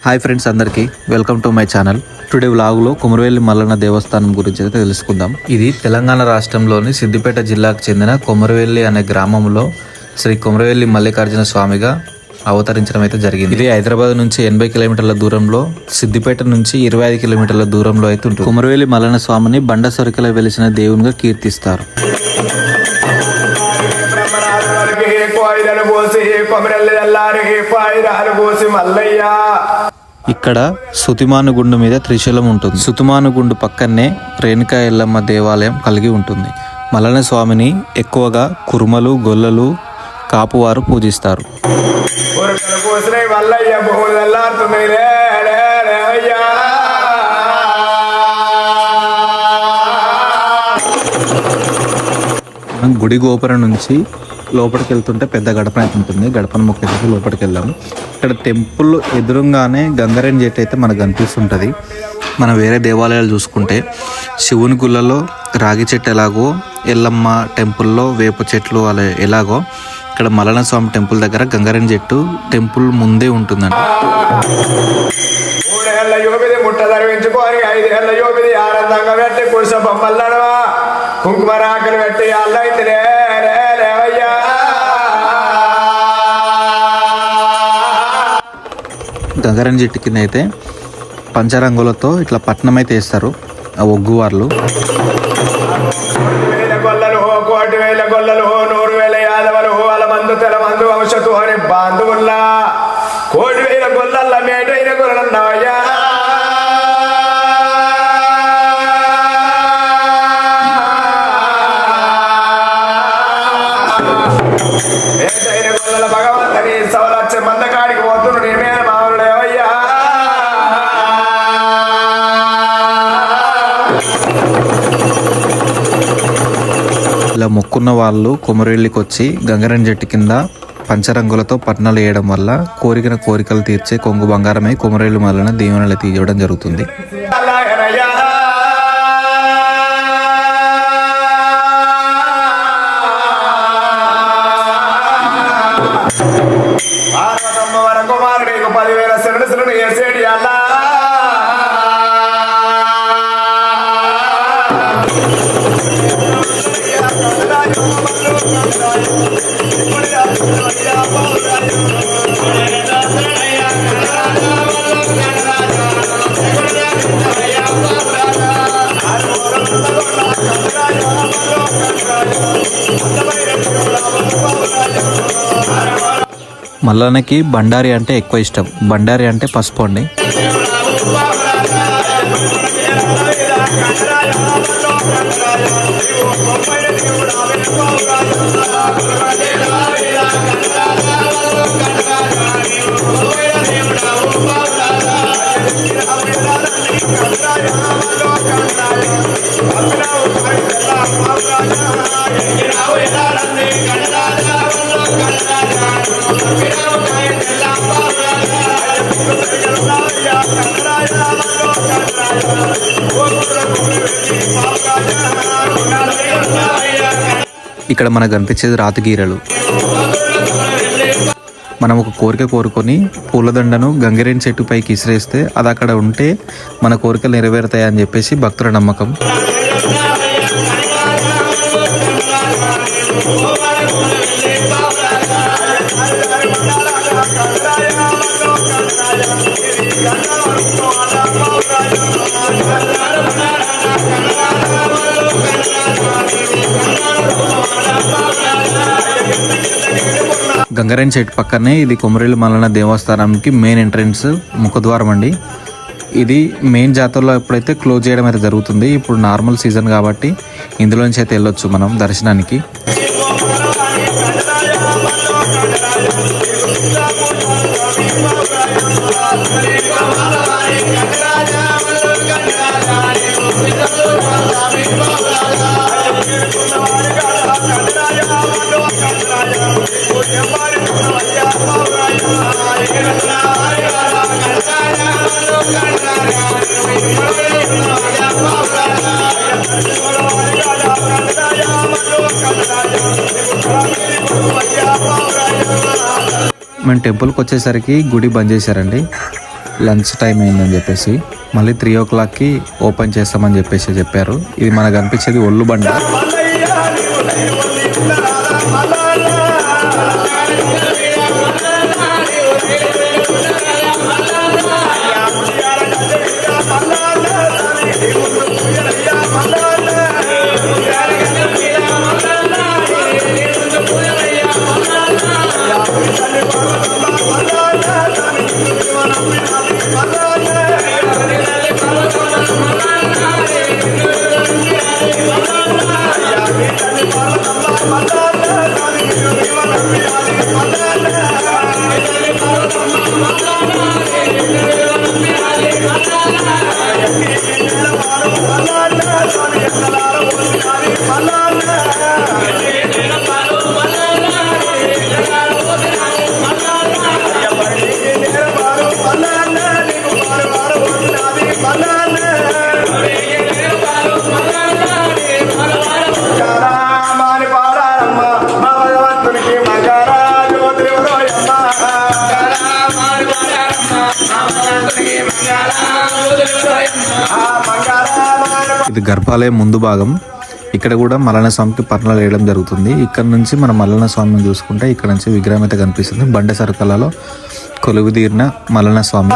Hi friends, అందరికీ welcome to my channel. Today వ్లాగ్లో కొమరవెల్లి మల్లన్న దేవస్థానం గురించి అయితే తెలుసుకుందాం. ఇది తెలంగాణ రాష్ట్రంలోని సిద్దిపేట జిల్లాకు చెందిన కొమరవెల్లి అనే గ్రామంలో శ్రీ కొమరవెల్లి మల్లికార్జున స్వామిగా అవతరించడం అయితే జరిగింది. ఇది హైదరాబాద్ నుంచి 80 కిలోమీటర్ల దూరంలో, సిద్దిపేట నుంచి 25 కిలోమీటర్ల దూరంలో అయితే ఉంటుంది. కొమరవెల్లి మల్లన్న స్వామిని బండ సొరికలో వెలిసిన దేవునిగా కీర్తిస్తారు. ఇక్కడ సుతిమానుగుండు మీద త్రిశూలం ఉంటుంది. సుతిమానుగుండు పక్కనే రేణుకా ఎల్లమ్మ దేవాలయం కలిగి ఉంటుంది. మల్లన్న స్వామిని ఎక్కువగా కురుమలు, గొల్లలు, కాపువారు పూజిస్తారు. గుడి గోపురం నుంచి లోపలికి వెళ్తుంటే పెద్ద గడప అయితే ఉంటుంది. గడపను మొక్కేసి లోపలికి వెళ్దాము. ఇక్కడ టెంపుల్ ఎదురుగానే గంగారేణి చెట్టు అయితే మనకు కనిపిస్తుంటుంది. మనం వేరే దేవాలయాలు చూసుకుంటే శివుని గుళ్ళలో రాగి చెట్టు ఎలాగో, ఎల్లమ్మ టెంపుల్లో వేప చెట్లు అలా ఎలాగో, ఇక్కడ మల్లన్న స్వామి టెంపుల్ దగ్గర గంగారేణి చెట్టు టెంపుల్ ముందే ఉంటుందండి. కుంకుమరాకలు పెట్టి గంగారేణి చెట్టు కింద అయితే పంచరంగులతో ఇట్లా పట్నం అయితే వేస్తారు ఆ ఒగ్గు వాళ్ళు. 1,000 గొల్లలు, 1,000 గొల్లలు, 100,000 యాదవలు, వాళ్ళ మందు తెల మందు వంశతు అని బాంధువుల్లా 1,000 గొల్లల మేటైన గొల్లన్నవయ్యా. మేటైన గొల్లల భగవంతుని 1,00,000 మంది కాడికి పోతుడు నేమే మామూలుడేవయ్యా. ఇలా మొక్కున్న వాళ్ళు కొమరవెల్లికి వచ్చి గంగారేణి చెట్టు కింద పంచరంగులతో పట్నాలు వేయడం వల్ల కోరికలు తీర్చే కొంగు బంగారమై కొమరవెల్లి మల్లన్న దీవెనలు తీయడం జరుగుతుంది. కుమారుడికి 10,000 శరణులు వేసేడి అలా మల్లన్నకి బండారి అంటే ఎక్కువ ఇష్టం. బండారి అంటే పసుపు అండి. ఇక్కడ మనకు కనిపించేది రాతిగీరలు. మనం ఒక కోరిక కోరుకొని పూలదండను గంగారేణి చెట్టు పైకి ఇసిరేస్తే అది అక్కడ ఉంటే మన కోరికలు నెరవేరుతాయని చెప్పేసి భక్తుల నమ్మకం. గంగారేణి చెట్టు పక్కనే ఇది కొమరవెల్లి మల్లన్న దేవస్థానానికి మెయిన్ ఎంట్రన్స్ ముఖద్వారం అండి. ఇది మెయిన్ జాతరలో ఎప్పుడైతే క్లోజ్ చేయడం అయితే జరుగుతుంది. ఇప్పుడు నార్మల్ సీజన్ కాబట్టి ఇందులోంచి అయితే వెళ్ళొచ్చు మనం దర్శనానికి. మేము టెంపుల్కి వచ్చేసరికి గుడి బంద్ చేశారండి. లంచ్ టైం అయిందని చెప్పేసి మళ్ళీ 3 o'clockకి ఓపెన్ చేస్తామని చెప్పేసి చెప్పారు. ఇది మనకు అనిపించేది ఒళ్ళు బండ. ఇది గర్భాలయం ముందు భాగం. ఇక్కడ కూడా మల్లన్న స్వామికి పర్ణాలు వేయడం జరుగుతుంది. ఇక్కడ నుంచి మనం మల్లన్న స్వామిని చూసుకుంటే ఇక్కడ నుంచి విగ్రహం అయితే కనిపిస్తుంది. బండ సరుకలలో కొలువుదీరిన మల్లన్న స్వామి.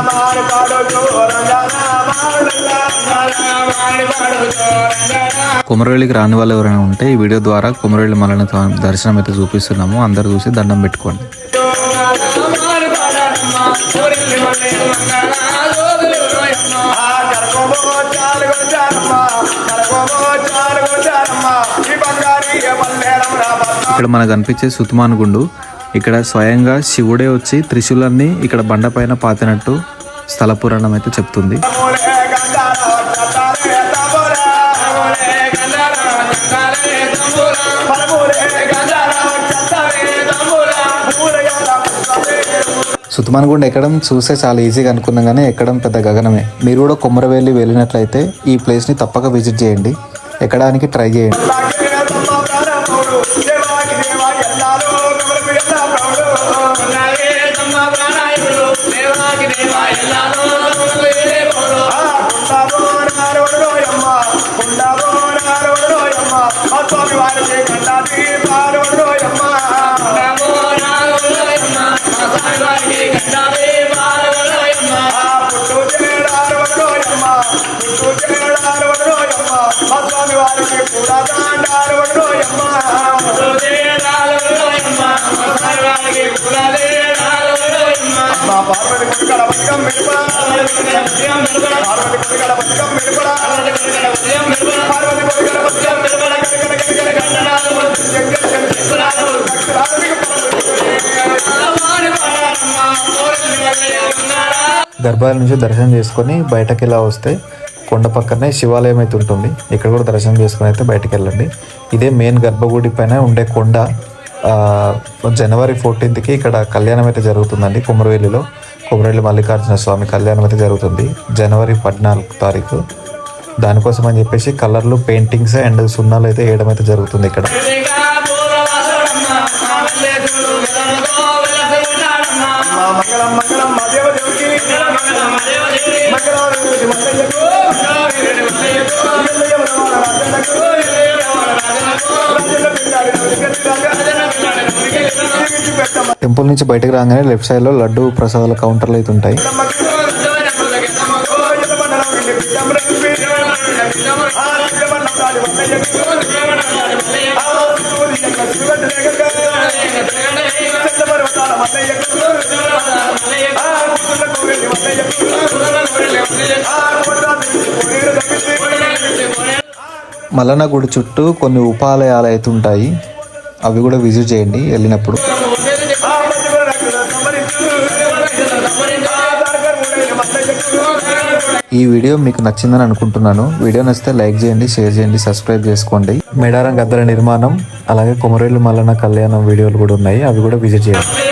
కొమరవెల్లికి రాని వాళ్ళు ఎవరైనా ఉంటే ఈ వీడియో ద్వారా కొమరవెల్లి మల్లన్న స్వామి దర్శనం అయితే చూపిస్తున్నాము. అందరూ చూసి దండం పెట్టుకోండి. ఇక్కడ మనకు కనిపించే సుతుమాన్ గుండు. ఇక్కడ స్వయంగా శివుడే వచ్చి త్రిశూలాన్ని ఇక్కడ బండపైన పాతినట్టు స్థల పురాణం అయితే చెప్తుంది. సుతుమాన్ గుండు ఎక్కడం చూస్తే చాలా ఈజీగా అనుకున్నాం కానీ ఎక్కడం పెద్ద గగనమే. మీరు కూడా కొమరవెల్లి వెళ్ళినట్లయితే ఈ ప్లేస్ని తప్పక విజిట్ చేయండి, ఎక్కడానికి ట్రై చేయండి. గర్భాలయం నుంచి దర్శనం చేసుకొని బయటకి ఇలా వస్తే కొండ పక్కనే శివాలయం అయితే ఉంటుంది. ఇక్కడ కూడా దర్శనం చేసుకుని అయితే బయటకు వెళ్ళండి. ఇదే మెయిన్ గర్భగుడి పైన ఉండే కొండ. January 14th ఇక్కడ కళ్యాణం అయితే జరుగుతుందండి. కొమరవెల్లి మల్లికార్జున స్వామి కళ్యాణం అయితే జరుగుతుంది January 14th. దానికోసం అని చెప్పేసి కలర్లు, పెయింటింగ్స్ అండ్ సున్నాలు అయితే వేయడం అయితే జరుగుతుంది ఇక్కడ. టెంపుల్ నుంచి బయటకు రాగానే లెఫ్ట్ సైడ్ లో లడ్డు ప్రసాదాల కౌంటర్లు అయితే ఉంటాయి. మల్లన్న గుడి చుట్టూ కొన్ని ఉపాలయాలు అయితే ఉంటాయి, అవి కూడా విజిట్ చేయండి వెళ్ళినప్పుడు. ఈ వీడియో మీకు నచ్చిందని అనుకుంటున్నాను. వీడియో నచ్చితే లైక్ చేయండి, షేర్ చేయండి, సబ్స్క్రైబ్ చేసుకోండి. మేడారం గద్దెల నిర్మాణం అలాగే కొమరవెల్లి మల్లన్న కళ్యాణం వీడియోలు కూడా ఉన్నాయి, అవి కూడా విజిట్ చేయండి.